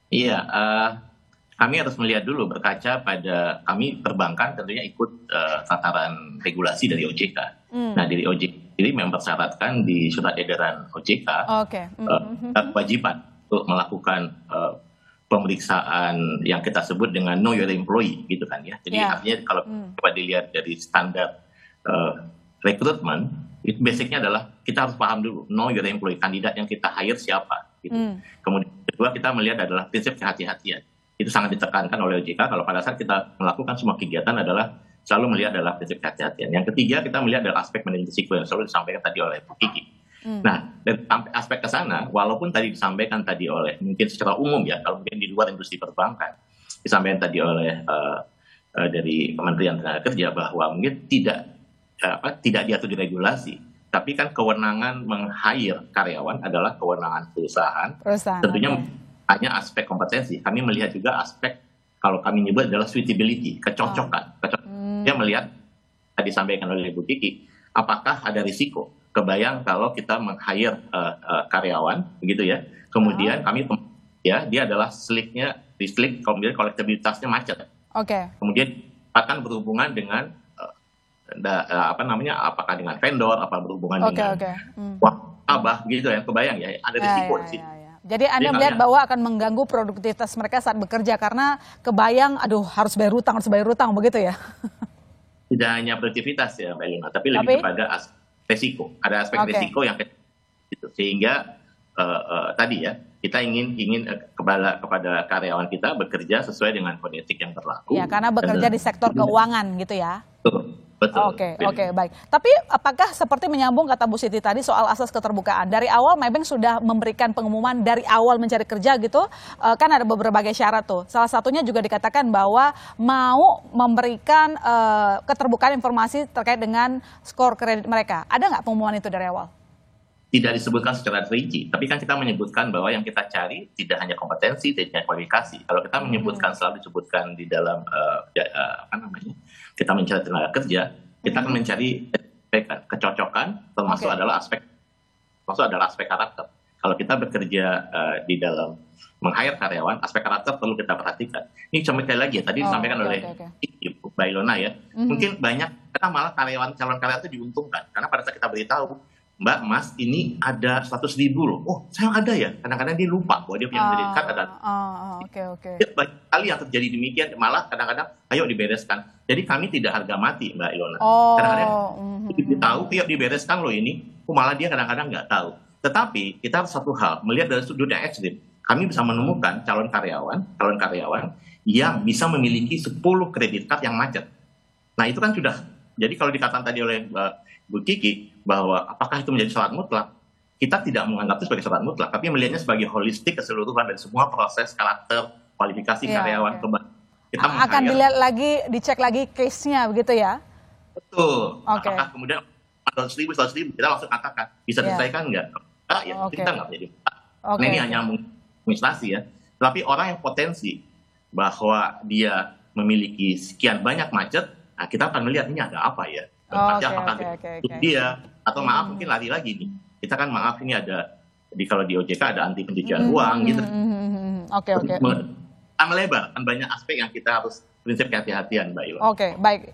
Iya, kami harus melihat dulu berkaca pada kami perbankan tentunya ikut tataran regulasi dari OJK. Nah, Hmm. dari OJK ini mempersyaratkan di surat edaran OJK Oke. kewajiban untuk melakukan pemeriksaan yang kita sebut dengan know your employee gitu kan ya. Jadi Ya. artinya kalau Hmm. coba dilihat dari standar eh, rekrutmen, itu basicnya adalah kita harus paham dulu know your employee, kandidat yang kita hire siapa gitu. Hmm. Kemudian kedua kita melihat adalah prinsip kehati-hatian. Itu sangat ditekankan oleh OJK kalau pada saat kita melakukan semua kegiatan adalah selalu melihat adalah prinsip kehati-hatian. Yang ketiga kita melihat adalah aspek manajemen risiko yang selalu disampaikan tadi oleh Bu Kiki. Hmm. Nah, dari aspek ke sana, walaupun tadi disampaikan tadi oleh mungkin secara umum ya, kalau mungkin di luar industri perbankan, disampaikan tadi oleh dari Kementerian Tenaga Kerja bahwa mungkin tidak diatur di regulasi, tapi kan kewenangan meng-hire karyawan adalah kewenangan perusahaan. Perusahaan. Tentunya Oke. hanya aspek kompetensi. Kami melihat juga aspek kalau kami nyebut adalah suitability, kecocokan. Dia melihat tadi disampaikan oleh Bu Kiki, apakah ada risiko? Kebayang kalau kita meng-hire karyawan, begitu ya. Kemudian kami ya dia adalah slick, kemudian kolektabilitasnya macet. Oke. Kemudian akan berhubungan dengan apa namanya? Apakah dengan vendor, apa berhubungan Oke. dengan Oke. Hmm. abah gitu ya. Kebayang ya, ada Ya, risiko ya, di situ. ya, ya. Jadi Anda Jadi kami melihat bahwa akan mengganggu produktivitas mereka saat bekerja karena kebayang, aduh harus bayar utang begitu ya? tidak hanya produktivitas ya Mbak Elina, tapi lebih Tapi, kepada aspek resiko. Ada aspek oke. resiko yang kecil gitu. Sehingga tadi ya kita ingin kepada karyawan kita bekerja sesuai dengan kode etik yang berlaku. Ya, karena bekerja di sektor keuangan gitu ya. Betul. Oke, baik. Tapi apakah seperti menyambung kata Bu Siti tadi soal asas keterbukaan? Dari awal Maybank sudah memberikan pengumuman dari awal mencari kerja gitu, kan ada berbagai syarat tuh. Salah satunya juga dikatakan bahwa mau memberikan keterbukaan informasi terkait dengan skor kredit mereka. Ada nggak pengumuman itu dari awal? Tidak disebutkan secara rinci, tapi kan kita menyebutkan bahwa yang kita cari tidak hanya kompetensi, tidak hanya kualifikasi. Kalau kita menyebutkan selalu disebutkan di dalam apa namanya, kita mencari tenaga kerja, kita akan mencari kecocokan, termasuk Oke. adalah aspek karakter. Kalau kita bekerja di dalam meng-hire karyawan, aspek karakter perlu kita perhatikan. Ini cuma sekali lagi ya, tadi disampaikan Oke, oleh oke. Ibu Mbak Ilona ya. Mungkin banyak karena malah calon karyawan itu diuntungkan karena pada saat kita beritahu Mbak, Mas, ini ada 100.000 loh. Oh, saya ada ya. Kadang-kadang dia lupa bahwa dia punya kredit card ada. Oke. Banyak sekali yang terjadi demikian. Malah kadang-kadang, ayo dibereskan. Jadi kami tidak harga mati, Mbak Ilona. Kadang-kadang tahu, yuk dibereskan loh ini. Malah dia kadang-kadang nggak tahu. Tetapi kita harus satu hal, melihat dari sudut yang ekstrim. Kami bisa menemukan calon karyawan yang bisa memiliki 10 kredit card yang macet. Nah itu kan sudah, jadi kalau dikatakan tadi oleh Bu Kiki, bahwa apakah itu menjadi syarat mutlak, kita tidak menganggap itu sebagai syarat mutlak, tapi melihatnya sebagai holistik keseluruhan dari semua proses karakter, kualifikasi Iya, karyawan. oke. Kita Akan dilihat lagi, dicek lagi case-nya begitu ya? betul, Oke. apakah kemudian 100.000, kita langsung katakan, bisa Iya. diselesaikan nggak? Enggak, ya Oke. kita nggak menjadi Oke, Nah ini oke. hanya administrasi ya, tapi orang yang potensi bahwa dia memiliki sekian banyak macet, nah kita akan melihat ini ada apa ya. Pasti apakah itu dia atau maaf mungkin lari lagi nih. Kita kan maaf ini ada kalau di OJK ada anti pencucian uang gitu. Oke. Melebar kan banyak aspek yang kita harus prinsip kehati-hatian Mbak Ilona. Oke, baik.